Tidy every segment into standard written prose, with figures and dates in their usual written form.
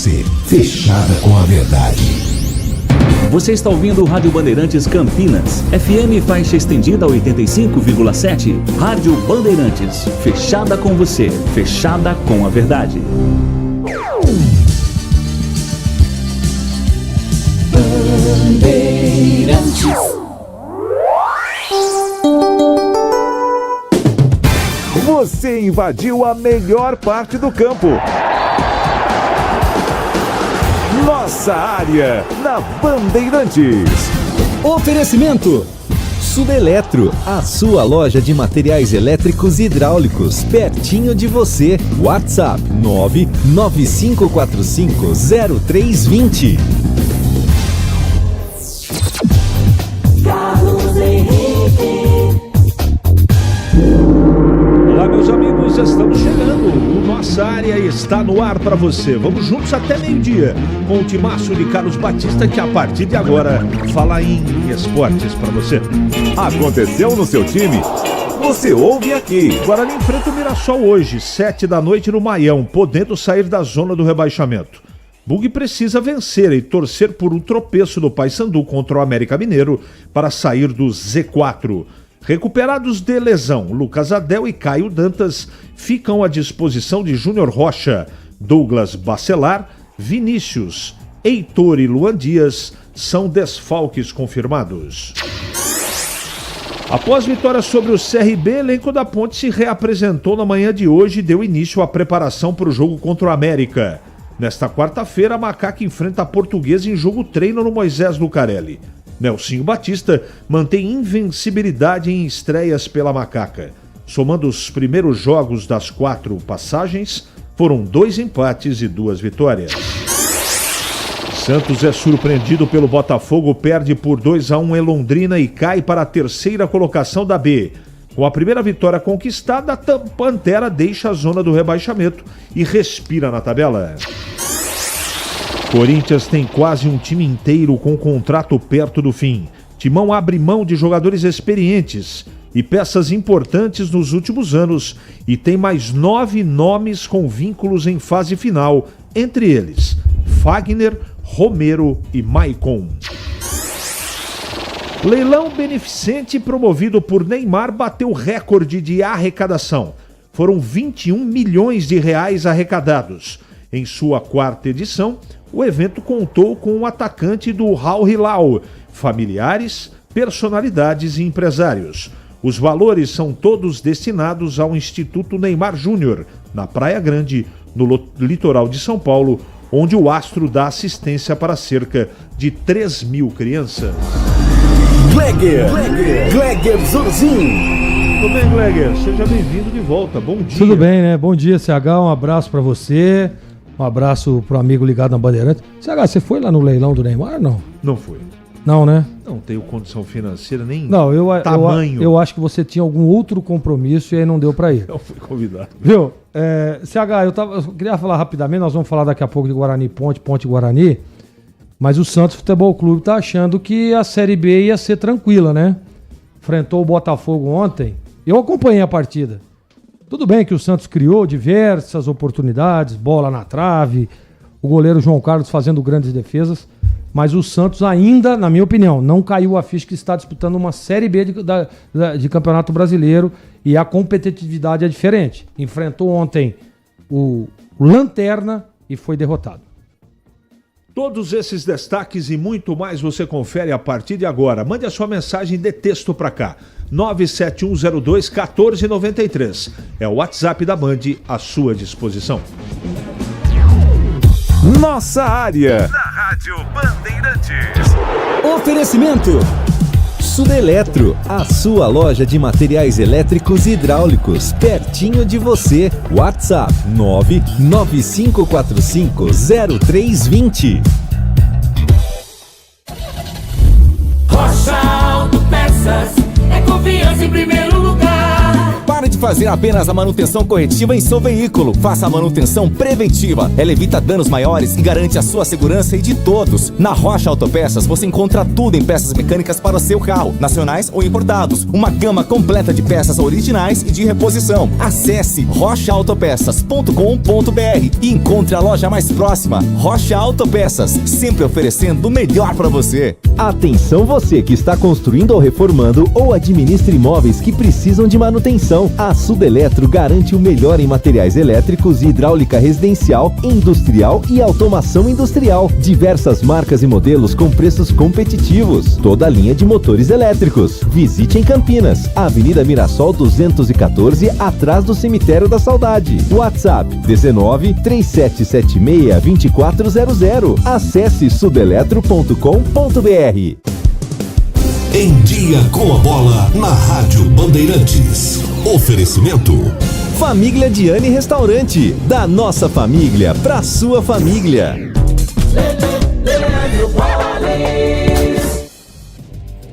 você, fechada com a verdade. Você está ouvindo Rádio Bandeirantes Campinas, FM faixa estendida 85,7. Rádio Bandeirantes, fechada com você, fechada com a verdade. Bandeirantes. Você invadiu a melhor parte do campo. Nossa área, na Bandeirantes. Oferecimento Subeletro, a sua loja de materiais elétricos e hidráulicos, pertinho de você. WhatsApp 995450320. Carlos Henrique. Olá, meus amigos, estamos chegando. O Nossa Área está no ar para você. Vamos juntos até meio-dia com o timaço de Carlos Batista, que a partir de agora fala em esportes para você. Aconteceu no seu time? Você ouve aqui. Guarani enfrenta o Mirassol hoje, 7h no Maião, podendo sair da zona do rebaixamento. Bug precisa vencer e torcer por um tropeço do Paysandu contra o América Mineiro para sair do Z4. Recuperados de lesão, Lucas Adel e Caio Dantas ficam à disposição de Júnior Rocha. Douglas Bacelar, Vinícius, Heitor e Luan Dias são desfalques confirmados. Após vitória sobre o CRB, elenco da Ponte se reapresentou na manhã de hoje e deu início à preparação para o jogo contra o América. Nesta quarta-feira, a Macaca enfrenta a Portuguesa em jogo treino no Moisés Lucarelli. Nelsinho Batista mantém invencibilidade em estreias pela Macaca. Somando os primeiros jogos das 4 passagens, foram 2 empates e 2 vitórias. Santos é surpreendido pelo Botafogo, perde por 2-1 em Londrina e cai para a 3ª colocação da B. Com a primeira vitória conquistada, a Pantera deixa a zona do rebaixamento e respira na tabela. Corinthians tem quase um time inteiro com contrato perto do fim. Timão abre mão de jogadores experientes e peças importantes nos últimos anos e tem mais 9 nomes com vínculos em fase final, entre eles Fagner, Romero e Maicon. Leilão beneficente promovido por Neymar bateu recorde de arrecadação. Foram 21 milhões de reais arrecadados. Em sua 4ª edição, o evento contou com um atacante do Al Hilal, familiares, personalidades e empresários. Os valores são todos destinados ao Instituto Neymar Júnior, na Praia Grande, no litoral de São Paulo, onde o astro dá assistência para cerca de 3 mil crianças. Gleger Zorzin. Tudo bem, Gleger? Seja bem-vindo de volta. Bom dia. Tudo bem, né? Bom dia, CH. Um abraço pra você. Um abraço pro amigo ligado na Bandeirante. CH, você foi lá no leilão do Neymar, não? Não fui. Não, né? Não tenho condição financeira nem tamanho. Eu acho que você tinha algum outro compromisso e aí não deu pra ir. Eu fui convidado. Viu? CH, eu queria falar rapidamente, nós vamos falar daqui a pouco de Guarani Ponte Guarani, mas o Santos Futebol Clube tá achando que a Série B ia ser tranquila, né? Enfrentou o Botafogo ontem. Eu acompanhei a partida. Tudo bem que o Santos criou diversas oportunidades, bola na trave, o goleiro João Carlos fazendo grandes defesas, mas o Santos ainda, na minha opinião, não caiu a ficha que está disputando uma Série B de Campeonato Brasileiro e a competitividade é diferente. Enfrentou ontem o Lanterna e foi derrotado. Todos esses destaques e muito mais você confere a partir de agora. Mande a sua mensagem de texto para cá. 97102-1493. É o WhatsApp da Band à sua disposição. Nossa área. Na Rádio Bandeirantes. Oferecimento Subeletro, a sua loja de materiais elétricos e hidráulicos, pertinho de você. WhatsApp 995450320. Rocha Autopeças é confiança em primeiro lugar. Pare de fazer apenas a manutenção corretiva em seu veículo. Faça a manutenção preventiva. Ela evita danos maiores e garante a sua segurança e de todos. Na Rocha Autopeças você encontra tudo em peças mecânicas para o seu carro, nacionais ou importados. Uma gama completa de peças originais e de reposição. Acesse rochaautopeças.com.br e encontre a loja mais próxima. Rocha Autopeças, sempre oferecendo o melhor para você. Atenção você que está construindo ou reformando ou administra imóveis que precisam de manutenção. A Sudeletro garante o melhor em materiais elétricos e hidráulica residencial, industrial e automação industrial. Diversas marcas e modelos com preços competitivos. Toda a linha de motores elétricos. Visite em Campinas, Avenida Mirassol 214, atrás do Cemitério da Saudade. WhatsApp 19 3776 2400. Acesse sudeletro.com.br. Em Dia com a Bola, na Rádio Bandeirantes. Oferecimento. Família Diane Restaurante. Da nossa família pra sua família.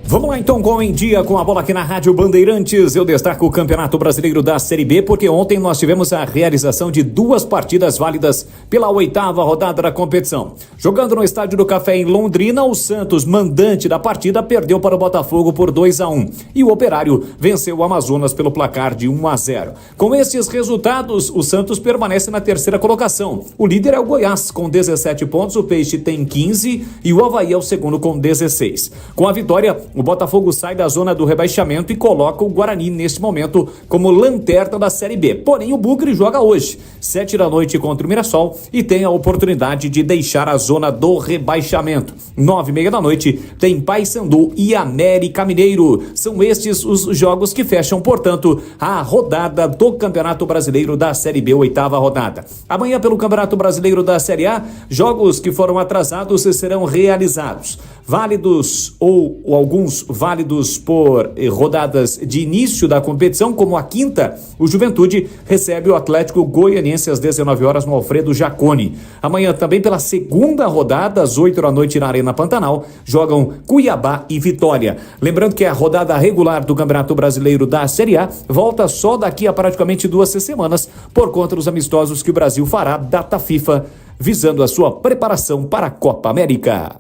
Vamos lá então com Em Dia com a Bola aqui na Rádio Bandeirantes. Eu destaco o Campeonato Brasileiro da Série B porque ontem nós tivemos a realização de 2 partidas válidas pela 8ª rodada da competição. Jogando no Estádio do Café em Londrina, o Santos, mandante da partida, perdeu para o Botafogo por 2-1 e o Operário venceu o Amazonas pelo placar de 1-0. Com estes resultados, o Santos permanece na 3ª colocação. O líder é o Goiás com 17 pontos, o Peixe tem 15 e o Avaí é o segundo com 16. Com a vitória, o Botafogo sai da zona do rebaixamento e coloca o Guarani neste momento como lanterna da Série B. Porém, o Bugre joga hoje, 7 da noite contra o Mirassol e tem a oportunidade de deixar a zona do rebaixamento. 9h30 da noite tem Paysandu e América Mineiro. São estes os jogos que fecham, portanto, a rodada do Campeonato Brasileiro da Série B, 8ª rodada. Amanhã, pelo Campeonato Brasileiro da Série A, jogos que foram atrasados serão realizados. Válidos ou alguns válidos por rodadas de início da competição, como a 5ª, o Juventude recebe o Atlético Goianiense às 19 horas no Alfredo Jaconi. Amanhã também pela 2ª rodada, às 8 da noite na Arena Pantanal, jogam Cuiabá e Vitória. Lembrando que a rodada regular do Campeonato Brasileiro da Série A volta só daqui a praticamente 2 semanas, por conta dos amistosos que o Brasil fará, data FIFA, visando a sua preparação para a Copa América.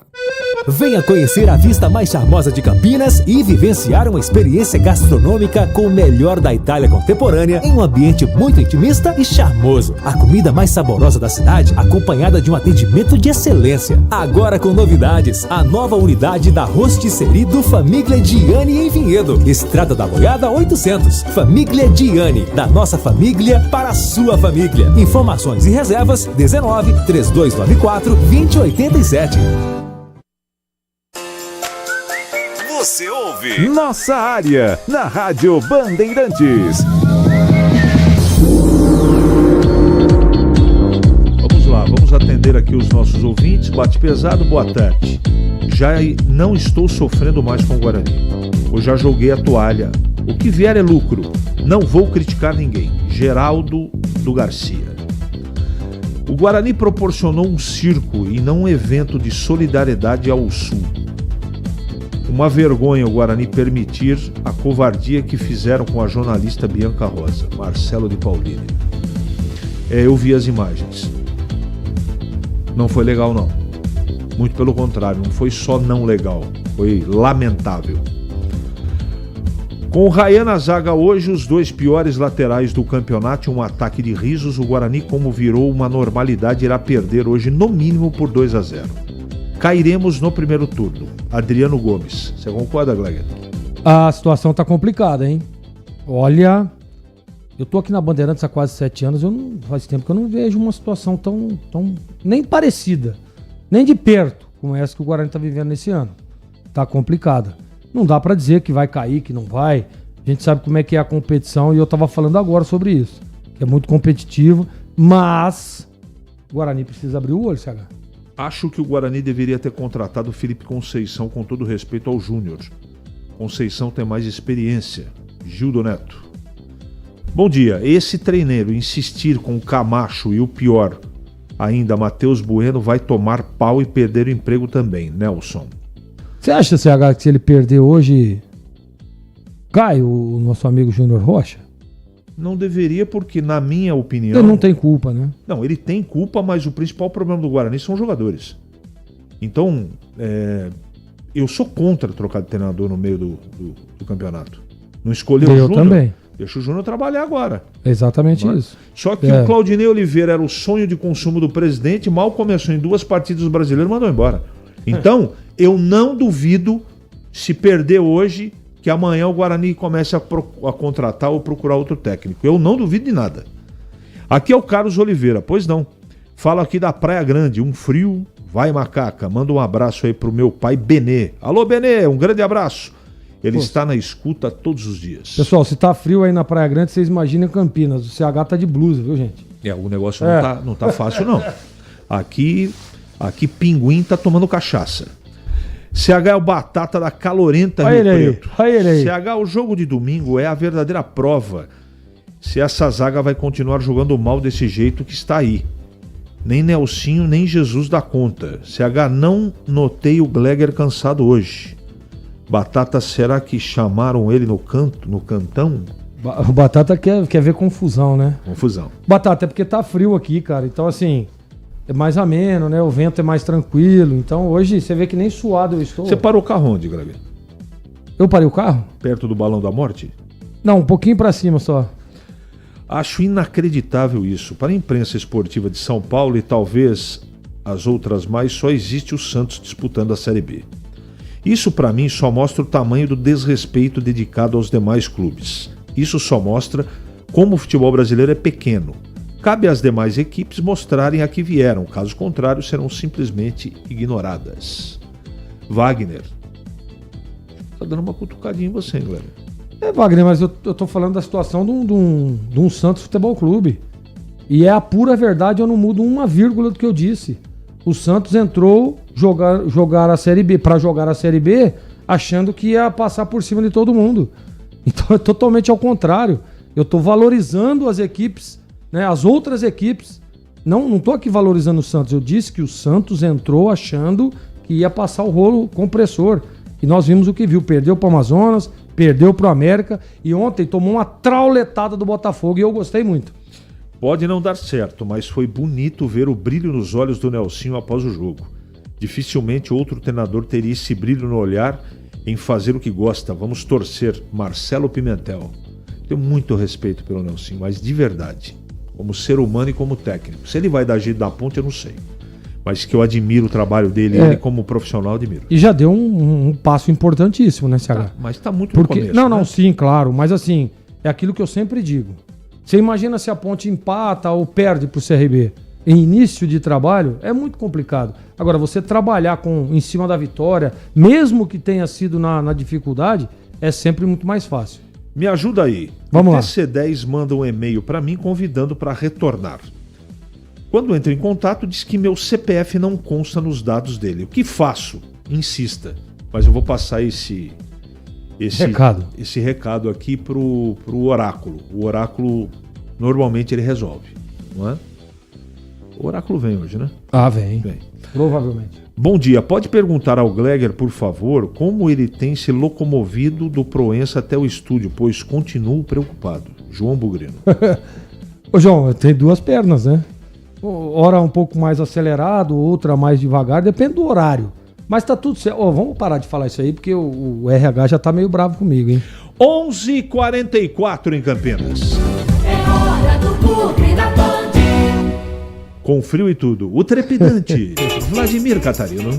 Venha conhecer a vista mais charmosa de Campinas e vivenciar uma experiência gastronômica com o melhor da Itália contemporânea em um ambiente muito intimista e charmoso. A comida mais saborosa da cidade, acompanhada de um atendimento de excelência. Agora com novidades, a nova unidade da Rosticerie do Família Diane em Vinhedo. Estrada da Boiada 800. Família Diane, da nossa família para a sua família. Informações e reservas 19 3294 2087. Você ouve Nossa Área, na Rádio Bandeirantes. Vamos lá, vamos atender aqui os nossos ouvintes. Bate pesado, boa tarde. Já não estou sofrendo mais com o Guarani. Eu já joguei a toalha. O que vier é lucro. Não vou criticar ninguém. Geraldo do Garcia. O Guarani proporcionou um circo e não um evento de solidariedade ao Sul. Uma vergonha o Guarani permitir a covardia que fizeram com a jornalista Bianca Rosa, Marcelo de Paulini. Eu vi as imagens. Não foi legal, não. Muito pelo contrário, não foi só não legal, foi lamentável. Com o Rayan na zaga hoje, os 2 piores laterais do campeonato e um ataque de risos, o Guarani, como virou uma normalidade, irá perder hoje no mínimo por 2-0. Cairemos no primeiro turno. Adriano Gomes. Você concorda, Gleger? A situação tá complicada, hein? Olha, eu tô aqui na Bandeirantes há quase 7 anos, faz tempo que eu não vejo uma situação tão nem parecida, nem de perto, como essa que o Guarani tá vivendo nesse ano. Tá complicada. Não dá pra dizer que vai cair, que não vai. A gente sabe como é que é a competição e eu tava falando agora sobre isso. Que é muito competitivo, mas o Guarani precisa abrir o olho, CH. Acho que o Guarani deveria ter contratado o Felipe Conceição, com todo respeito ao Júnior. Conceição tem mais experiência. Gildo Neto. Bom dia. Esse treineiro insistir com o Camacho e o pior ainda, Matheus Bueno, vai tomar pau e perder o emprego também. Nelson. Você acha, CH, que se ele perder hoje, cai o nosso amigo Júnior Rocha? Não deveria, porque, na minha opinião... Ele não tem culpa, né? Não, ele tem culpa, mas o principal problema do Guarani são os jogadores. Então, eu sou contra trocar de treinador no meio do campeonato. Não escolheu o Júnior. Eu também. Deixa o Júnior trabalhar agora. Exatamente isso. Só que o Claudinei Oliveira era o sonho de consumo do presidente, mal começou em 2 partidas, o brasileiro mandou embora. Então, eu não duvido, se perder hoje, que amanhã o Guarani comece a contratar ou procurar outro técnico. Eu não duvido de nada. Aqui é o Carlos Oliveira, pois não. Falo aqui da Praia Grande, um frio, vai macaca. Manda um abraço aí pro meu pai Benê. Alô Benê, um grande abraço. Ele está na escuta todos os dias. Pessoal, se tá frio aí na Praia Grande, vocês imaginem Campinas. O CH tá de blusa, viu, gente? O negócio não tá fácil, não. Aqui pinguim tá tomando cachaça. CH é o batata da calorenta Rio Preto. CH, o jogo de domingo é a verdadeira prova se essa zaga vai continuar jogando mal desse jeito que está aí. Nem Nelsinho, nem Jesus dá conta. CH, não notei o Gleger cansado hoje. Batata, será que chamaram ele no cantão? O Batata quer ver confusão, né? Confusão. Batata, é porque tá frio aqui, cara. Então, assim, é mais ameno, né? O vento é mais tranquilo. Então, hoje, você vê que nem suado eu estou. Você parou o carro onde, Gleger? Eu parei o carro? Perto do Balão da Morte? Não, um pouquinho pra cima só. Acho inacreditável isso. Para a imprensa esportiva de São Paulo e talvez as outras mais, só existe o Santos disputando a Série B. Isso, para mim, só mostra o tamanho do desrespeito dedicado aos demais clubes. Isso só mostra como o futebol brasileiro é pequeno. Cabe às demais equipes mostrarem a que vieram, caso contrário, serão simplesmente ignoradas. Wagner. Tá dando uma cutucadinha em você, hein, Guilherme? Wagner, mas eu tô falando da situação de um Santos Futebol Clube. E é a pura verdade, eu não mudo uma vírgula do que eu disse. O Santos entrou jogar a Série B, para jogar a Série B, achando que ia passar por cima de todo mundo. Então é totalmente ao contrário. Eu estou valorizando as equipes, né, as outras equipes. Não estou aqui valorizando o Santos. Eu disse que o Santos entrou achando que ia passar o rolo compressor. E nós vimos o que viu. Perdeu para o Amazonas, perdeu para o América e ontem tomou uma trauletada do Botafogo e eu gostei muito. Pode não dar certo, mas foi bonito ver o brilho nos olhos do Nelsinho após o jogo. Dificilmente outro treinador teria esse brilho no olhar em fazer o que gosta. Vamos torcer. Marcelo Pimentel. Tenho muito respeito pelo Nelsinho, mas de verdade, como ser humano e como técnico. Se ele vai dar jeito da ponte, eu não sei. Mas que eu admiro o trabalho dele, ele como profissional, admiro. E já deu um passo importantíssimo, né, CH? Mas está muito no começo. Não, sim, claro. Mas assim, é aquilo que eu sempre digo. Você imagina se a Ponte empata ou perde para o CRB em início de trabalho, é muito complicado. Agora, você trabalhar em cima da vitória, mesmo que tenha sido na dificuldade, é sempre muito mais fácil. Me ajuda aí. Vamos lá. O TC10 manda um e-mail para mim convidando para retornar. Quando entro em contato, diz que meu CPF não consta nos dados dele. O que faço? Insista. Mas eu vou passar esse recado aqui pro Oráculo. O Oráculo, normalmente, ele resolve, não é? O Oráculo vem hoje, né? Vem. Provavelmente. Bom dia. Pode perguntar ao Gleger, por favor, como ele tem se locomovido do Proença até o estúdio, pois continuo preocupado. João Bugrino. Ô, João, tem 2 pernas, né? Hora um pouco mais acelerado, outra mais devagar, depende do horário. Mas tá tudo certo. Vamos parar de falar isso aí, porque o RH já tá meio bravo comigo, hein? 11h44 em Campinas. É hora do Bugre da Band. Com frio e tudo, o trepidante Vladimir Catarino.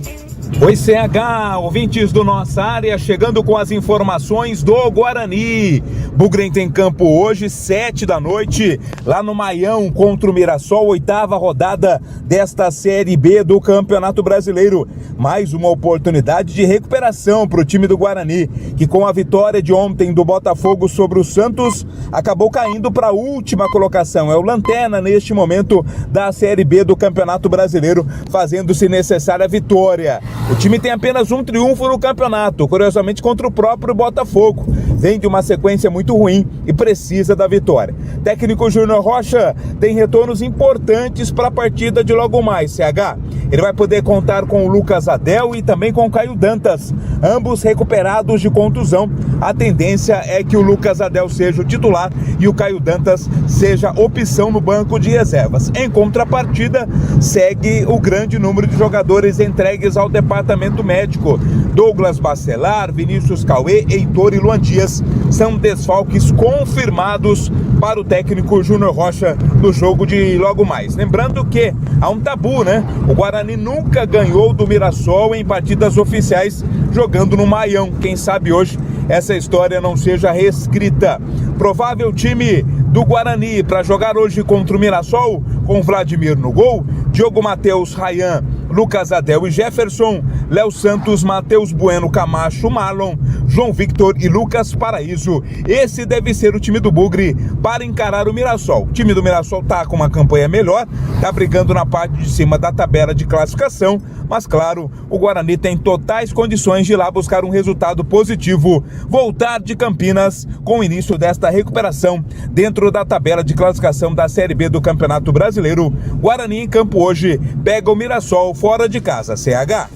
Oi, CH, ouvintes do Nossa Área, chegando com as informações do Guarani. Bugre tem campo hoje, 7 da noite, lá no Maião contra o Mirassol, 8ª rodada desta Série B do Campeonato Brasileiro. Mais uma oportunidade de recuperação para o time do Guarani, que com a vitória de ontem do Botafogo sobre o Santos, acabou caindo para a última colocação. É o lanterna neste momento da Série B do Campeonato Brasileiro, fazendo-se necessária a vitória. O time tem apenas um triunfo no campeonato, curiosamente contra o próprio Botafogo. Vem de uma sequência muito ruim e precisa da vitória. Técnico Júnior Rocha tem retornos importantes para a partida de logo mais, CH. Ele vai poder contar com o Lucas Adel e também com o Caio Dantas, ambos recuperados de contusão. A tendência é que o Lucas Adel seja o titular e o Caio Dantas seja opção no banco de reservas. Em contrapartida, segue o grande número de jogadores entregues ao departamento médico. Douglas Bacelar, Vinícius Cauê, Heitor e Luan Dias são desfalques confirmados para o técnico Júnior Rocha no jogo de logo mais. Lembrando que há um tabu, né? O Guarani nunca ganhou do Mirassol em partidas oficiais jogando no Maião. Quem sabe hoje essa história não seja reescrita. Provável time do Guarani para jogar hoje contra o Mirassol, com Vladimir no gol, Diogo Matheus, Ryan, Lucas Adel e Jefferson, Léo Santos, Matheus Bueno, Camacho, Marlon, João Victor e Lucas Paraíso. Esse deve ser o time do Bugre para encarar o Mirassol. O time do Mirassol tá com uma campanha melhor, tá brigando na parte de cima da tabela de classificação, mas claro, o Guarani tem totais condições de ir lá buscar um resultado positivo, voltar de Campinas com o início desta recuperação dentro da tabela de classificação da Série B do Campeonato Brasileiro. Guarani em campo hoje pega o Mirassol fora de casa, CH.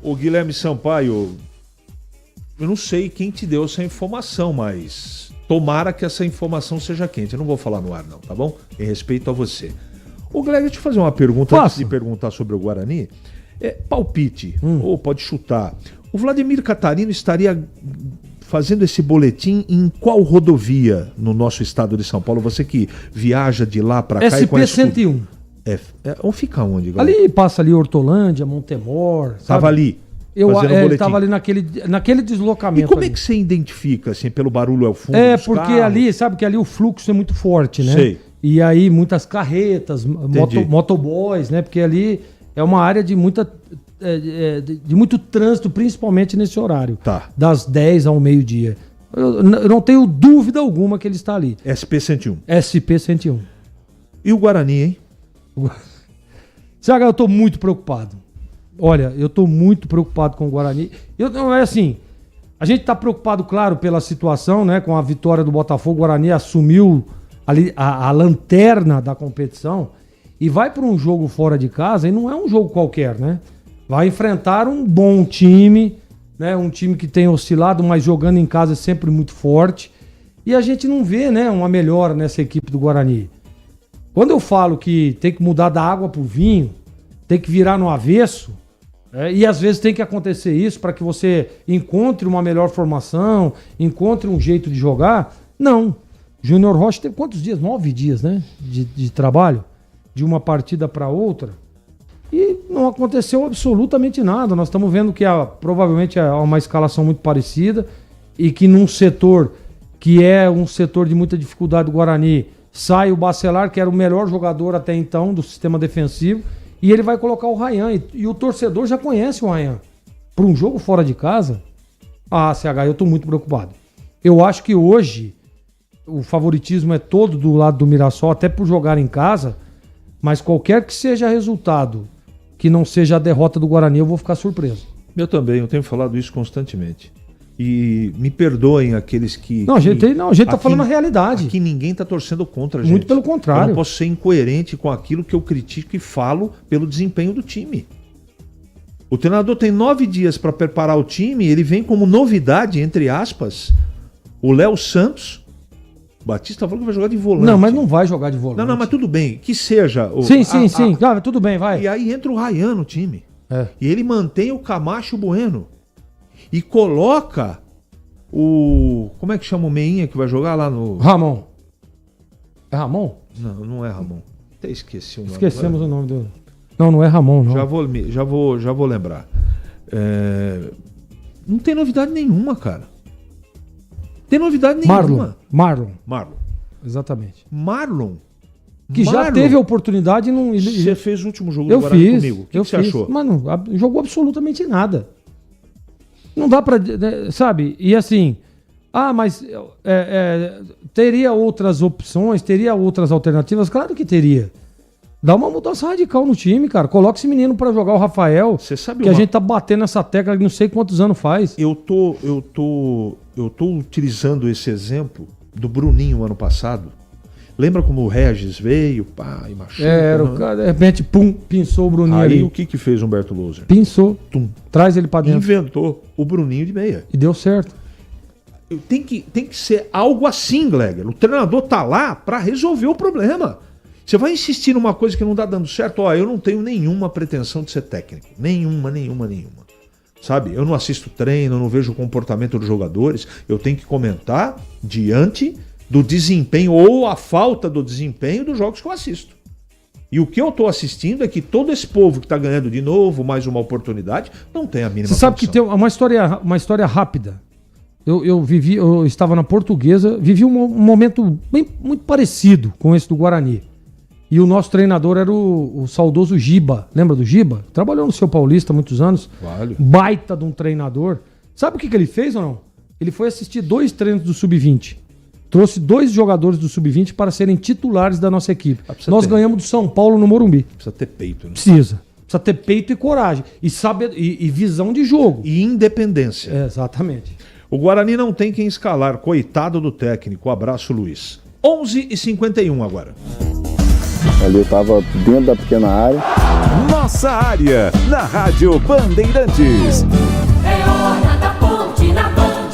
O Guilherme Sampaio, eu não sei quem te deu essa informação, mas tomara que essa informação seja quente. Eu não vou falar no ar não, tá bom? Em respeito a você. Ô, Guilherme, deixa eu te fazer uma pergunta antes de perguntar sobre o Guarani. Palpite, ou pode chutar. O Vladimir Catarino estaria fazendo esse boletim em qual rodovia no nosso estado de São Paulo? Você que viaja de lá para cá e conhece SP-101. Ou fica onde, galera? Ali passa ali Hortolândia, Montemor. Tava ali. Ele tava ali naquele deslocamento. E como é que você identifica, assim, pelo barulho ao fundo? Porque carros? Ali, sabe que ali o fluxo é muito forte, né? Sei. E aí muitas carretas, motoboys, né? Porque ali é uma área de muito trânsito, principalmente nesse horário. Tá. Das 10 ao meio-dia. Eu não tenho dúvida alguma que ele está ali. SP-101. SP-101. E o Guarani, hein? Thiago, eu tô muito preocupado. Olha, eu tô muito preocupado com o Guarani. Não é assim, a gente tá preocupado, claro, pela situação, né? Com a vitória do Botafogo, o Guarani assumiu ali a lanterna da competição e vai para um jogo fora de casa, e não é um jogo qualquer, né? Vai enfrentar um bom time, né? Um time que tem oscilado, mas jogando em casa é sempre muito forte. E a gente não vê, né, uma melhora nessa equipe do Guarani. Quando eu falo que tem que mudar da água pro vinho, tem que virar no avesso, e às vezes tem que acontecer isso para que você encontre uma melhor formação, encontre um jeito de jogar. Não. Júnior Rocha teve quantos dias? 9 dias, né? De trabalho, de uma partida para outra. E não aconteceu absolutamente nada. Nós estamos vendo que provavelmente é uma escalação muito parecida e que num setor que é um setor de muita dificuldade do Guarani, sai o Bacelar, que era o melhor jogador até então do sistema defensivo, e ele vai colocar o Ryan. E o torcedor já conhece o Ryan. Para um jogo fora de casa, CH, eu estou muito preocupado. Eu acho que hoje o favoritismo é todo do lado do Mirassol, até por jogar em casa, mas qualquer que seja resultado que não seja a derrota do Guarani, eu vou ficar surpreso. Eu também, eu tenho falado isso constantemente. E me perdoem aqueles que... Não, a gente tá falando a realidade. Aqui ninguém tá torcendo contra a gente. Muito pelo contrário. Eu não posso ser incoerente com aquilo que eu critico e falo pelo desempenho do time. O treinador tem 9 dias para preparar o time, ele vem como novidade, entre aspas, o Léo Santos. O Batista falou que vai jogar de volante. Não, mas não vai jogar de volante. Não, mas tudo bem, que seja. Sim. Claro, tudo bem, vai. E aí entra o Ryan no time. E ele mantém o Camacho Bueno. E coloca o... Como é que chama o meinha que vai jogar lá no... Ramon. É Ramon? Não é Ramon. Até esqueci o nome. Esquecemos o nome do... Não é Ramon, não. Já vou lembrar. Não tem novidade nenhuma, cara. Tem novidade nenhuma. Marlon. Exatamente. Marlon. Que já teve a oportunidade e não... Você fez o último jogo do Guarani comigo. O que você achou? Mano, jogou absolutamente nada. Não dá pra... Sabe? E assim... mas teria outras opções, teria outras alternativas? Claro que teria. Dá uma mudança radical no time, cara. Coloca esse menino pra jogar o Rafael. Você sabe que a gente tá batendo nessa tecla não sei quantos anos faz. Eu tô utilizando esse exemplo do Bruninho ano passado. Lembra como o Regis veio, pá, e machuca? Era o cara, de repente, pum, pinçou o Bruninho ali. Aí o que fez Humberto Louser? Pinçou, traz ele pra dentro. Inventou o Bruninho de meia. E deu certo. Tem que ser algo assim, Gleger. O treinador tá lá pra resolver o problema. Você vai insistir numa coisa que não tá dando certo? Ó, eu não tenho nenhuma pretensão de ser técnico. Nenhuma. Sabe? Eu não assisto treino, eu não vejo o comportamento dos jogadores. Eu tenho que comentar diante do desempenho ou a falta do desempenho dos jogos que eu assisto. E o que eu tô assistindo é que todo esse povo que tá ganhando de novo, mais uma oportunidade, não tem a mínima Você sabe condição. Que tem uma história rápida. Eu estava na Portuguesa, vivi um momento muito parecido com esse do Guarani. E o nosso treinador era o saudoso Giba. Lembra do Giba? Trabalhou no Seu Paulista há muitos anos. Vale. Baita de um treinador. Sabe o que ele fez ou não? Ele foi assistir 2 treinos do Sub-20. Trouxe 2 jogadores do Sub-20 para serem titulares da nossa equipe. Nós ganhamos do São Paulo no Morumbi. Precisa ter peito, né? Precisa ter peito e coragem. E visão de jogo. E independência. Exatamente. O Guarani não tem quem escalar. Coitado do técnico. Abraço, Luiz. 11h51 agora. Ali eu tava dentro da pequena área. Nossa área, na Rádio Bandeirantes. É hora da Ponte na Band.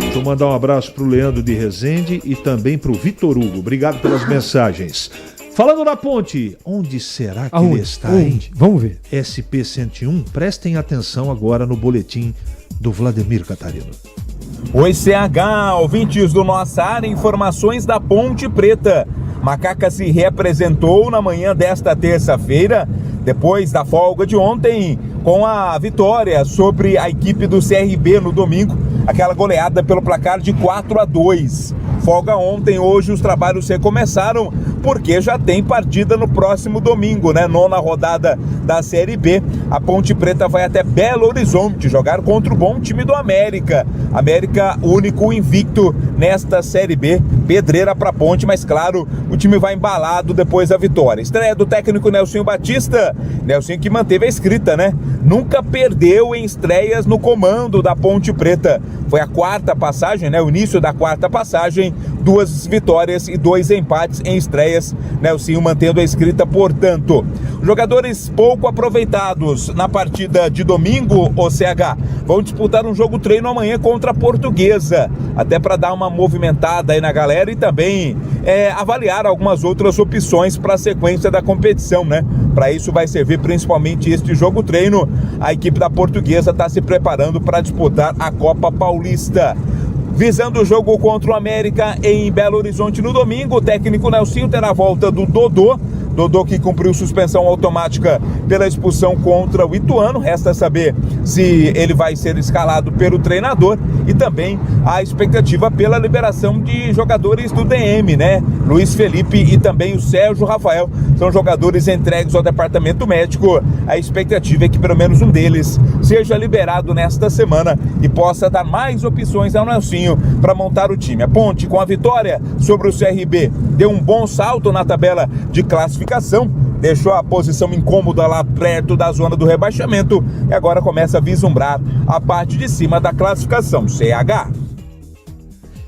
Deixa eu mandar um abraço pro Leandro de Rezende e também pro Vitor Hugo. Obrigado pelas mensagens. Falando na Ponte, onde será que ele está, hein? Vamos ver. SP-101, prestem atenção agora no boletim do Vladimir Catarino. Oi, CH, ouvintes do Nossa Área, informações da Ponte Preta. Macaca se reapresentou na manhã desta terça-feira, depois da folga de ontem, com a vitória sobre a equipe do CRB no domingo, aquela goleada pelo placar de 4-2. Folga ontem, hoje os trabalhos recomeçaram, porque já tem partida no próximo domingo, né? 9ª rodada da Série B. A Ponte Preta vai até Belo Horizonte jogar contra o bom time do América. América, único invicto nesta Série B. Pedreira pra Ponte, mas claro, o time vai embalado depois da vitória. Estreia do técnico Nelsinho Batista. Nelsinho que manteve a escrita, né? Nunca perdeu em estreias no comando da Ponte Preta. Foi a 4ª passagem, né? O início da 4ª passagem. 2 vitórias e 2 empates em estreias. Nelsinho mantendo a escrita, portanto. Jogadores pouco aproveitados na partida de domingo, o CH, vão disputar um jogo treino amanhã contra a Portuguesa, até para dar uma movimentada aí na galera e também avaliar algumas outras opções para a sequência da competição, né? Para isso vai servir principalmente este jogo treino. A equipe da Portuguesa está se preparando para disputar a Copa Paulista. Visando o jogo contra o América em Belo Horizonte no domingo, o técnico Nelsinho terá a volta do Dodô que cumpriu suspensão automática pela expulsão contra o Ituano. Resta saber se ele vai ser escalado pelo treinador e também a expectativa pela liberação de jogadores do DM, né? Luiz Felipe e também o Sérgio Rafael são jogadores entregues ao departamento médico. A expectativa é que pelo menos um deles seja liberado nesta semana e possa dar mais opções ao Nelsinho para montar o time. A Ponte, com a vitória sobre o CRB, deu um bom salto na tabela de classificação, deixou a posição incômoda lá perto da zona do rebaixamento e agora começa a vislumbrar a parte de cima da classificação. CH.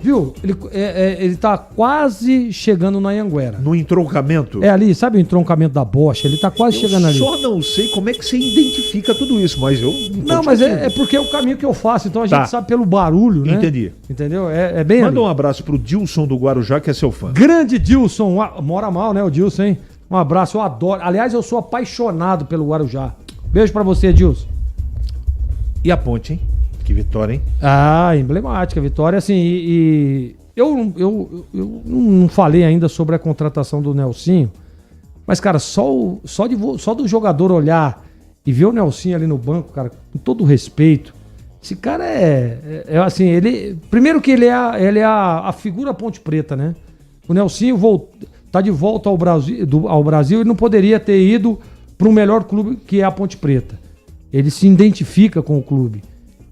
Viu? Ele tá quase chegando na Anhanguera. No entroncamento? É ali, sabe o entroncamento da Bocha? Ele tá quase chegando ali. Eu só não sei como é que você identifica tudo isso, mas eu... Não, mas é porque é o caminho que eu faço, então a gente sabe pelo barulho, né? Entendi. Entendeu? É bem Manda ali. um abraço pro Dilson do Guarujá, que é seu fã. Grande Dilson, mora mal, né, o Dilson, hein? Um abraço, eu adoro. Aliás, eu sou apaixonado pelo Guarujá. Beijo pra você, Dilson. E a Ponte, hein? Que vitória, hein? Ah, emblemática vitória, assim, eu não falei ainda sobre a contratação do Nelsinho, mas, cara, só do jogador olhar e ver o Nelsinho ali no banco, cara, com todo respeito, esse cara assim, ele... Primeiro que ele é a figura Ponte Preta, né? O Nelsinho tá de volta ao Brasil e não poderia ter ido para um melhor clube que é a Ponte Preta. Ele se identifica com o clube.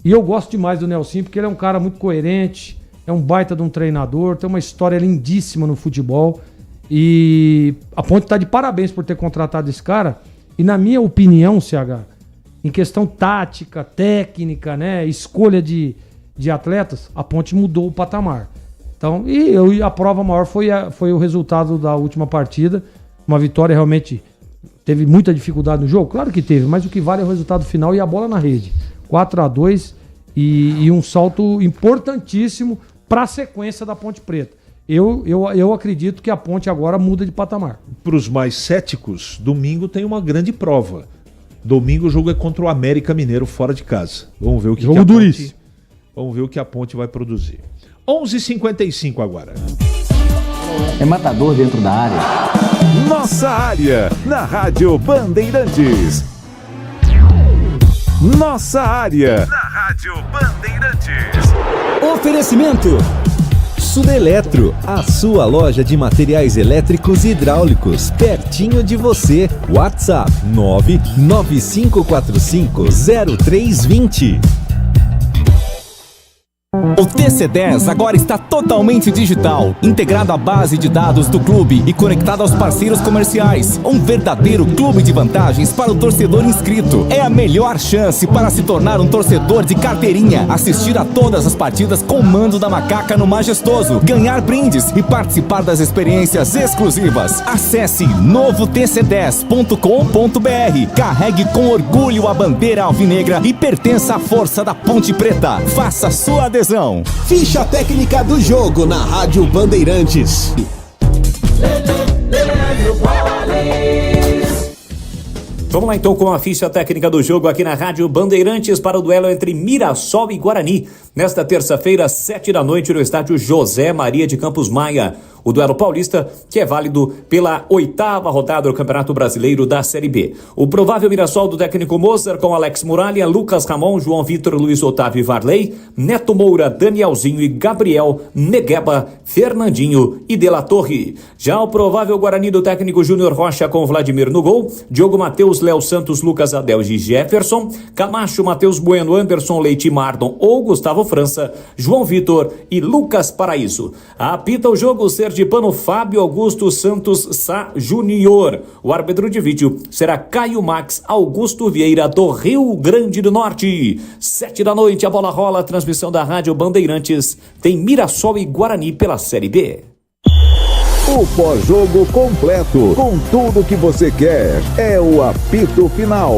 E eu gosto demais do Nelsinho porque ele é um cara muito coerente, é um baita de um treinador, tem uma história lindíssima no futebol E a Ponte tá de parabéns por ter contratado esse cara. E na minha opinião, CH, em questão tática, técnica, né, escolha de atletas, a Ponte mudou o patamar. Então, e a prova maior foi o resultado da última partida. Uma vitória realmente teve muita dificuldade no jogo? Claro que teve, mas o que vale é o resultado final e a bola na rede. 4-2 e um salto importantíssimo para a sequência da Ponte Preta. Eu acredito que a Ponte agora muda de patamar. Para os mais céticos, domingo tem uma grande prova. Domingo o jogo é contra o América Mineiro fora de casa. Vamos ver o que, jogo duríssimo. Vamos ver o que a Ponte vai produzir. 11h55 agora. É matador dentro da área. Nossa área, na Rádio Bandeirantes. Nossa área, na Rádio Bandeirantes. Oferecimento Sudeletro, a sua loja de materiais elétricos e hidráulicos, pertinho de você. WhatsApp 995450320. O TC10 agora está totalmente digital, integrado à base de dados do clube e conectado aos parceiros comerciais. Um verdadeiro clube de vantagens para o torcedor inscrito. É a melhor chance para se tornar um torcedor de carteirinha, assistir a todas as partidas com mando da macaca no Majestoso, ganhar brindes e participar das experiências exclusivas. Acesse novotc10.com.br, carregue com orgulho a bandeira alvinegra e pertença à força da Ponte Preta. Faça sua adesão. Ficha técnica do jogo na Rádio Bandeirantes. Vamos lá então com a ficha técnica do jogo aqui na Rádio Bandeirantes para o duelo entre Mirassol e Guarani. Nesta terça-feira, 19h, no estádio José Maria de Campos Maia. O duelo paulista, que é válido pela 8ª rodada do Campeonato Brasileiro da Série B. O provável Mirassol do técnico Mozart com Alex Muralha, Lucas Ramon, João Vitor, Luiz Otávio e Varley, Neto Moura, Danielzinho e Gabriel, Negueba, Fernandinho e De La Torre. Já o provável Guarani do técnico Júnior Rocha com Vladimir no gol, Diogo Matheus, Léo Santos, Lucas Adelgi e Jefferson, Camacho, Matheus Bueno, Anderson Leite, Mardon ou Gustavo França, João Vitor e Lucas Paraíso. Apita o jogo sergipano Fábio Augusto Santos Sá Júnior. O árbitro de vídeo será Caio Max Augusto Vieira do Rio Grande do Norte. 19h, a bola rola, a transmissão da Rádio Bandeirantes. Tem Mirassol e Guarani pela Série B. O pós-jogo completo, com tudo que você quer, é o apito final.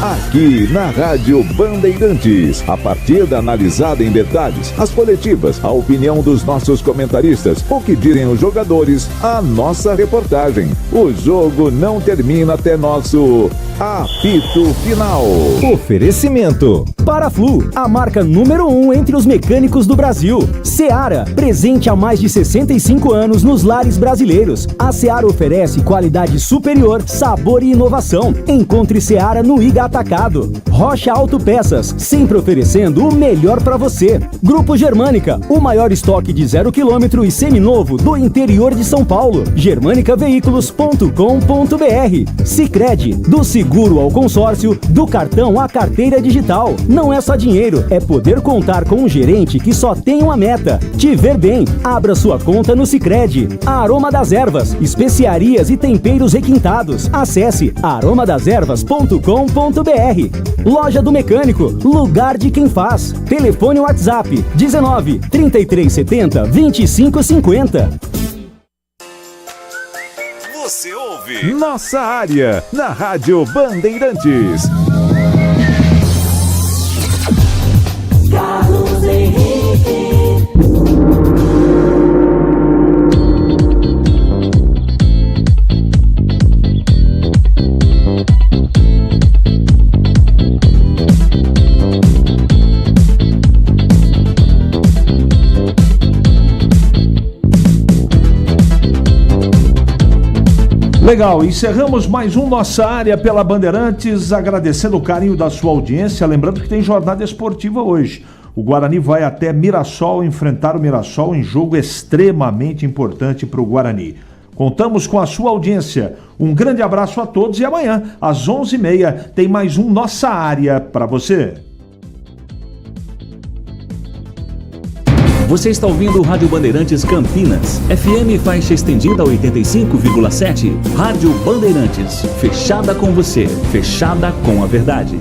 Aqui na Rádio Bandeirantes, a partida analisada em detalhes, as coletivas, a opinião dos nossos comentaristas, o que dizem os jogadores, a nossa reportagem. O jogo não termina até nosso apito final. Oferecimento Paraflu, a marca número 1 entre os mecânicos do Brasil. Seara, presente há mais de 65 anos nos lares brasileiros. A Seara oferece qualidade superior, sabor e inovação. Encontre Seara no Iga Atacado. Rocha Autopeças, sempre oferecendo o melhor para você. Grupo Germânica, o maior estoque de 0 km e seminovo do interior de São Paulo. germanicaveículos.com.br. Sicredi, do seguro ao consórcio, do cartão à carteira digital. Não é só dinheiro, é poder contar com um gerente que só tem uma meta: te ver bem. Abra sua conta no Sicredi. Aroma das Ervas, especiarias e temperos requintados. Acesse aromadeservas.com.br. Loja do Mecânico, lugar de quem faz. Telefone WhatsApp 19 3370 2550. Você ouve Nossa Área na Rádio Bandeirantes. Carlos Henrique. Legal, encerramos mais um Nossa Área pela Bandeirantes, agradecendo o carinho da sua audiência, lembrando que tem jornada esportiva hoje. O Guarani vai até Mirassol enfrentar o Mirassol em jogo extremamente importante para o Guarani. Contamos com a sua audiência. Um grande abraço a todos e amanhã, às 11h30, tem mais um Nossa Área para você. Você está ouvindo o Rádio Bandeirantes Campinas, FM faixa estendida 85,7. Rádio Bandeirantes, fechada com você, fechada com a verdade.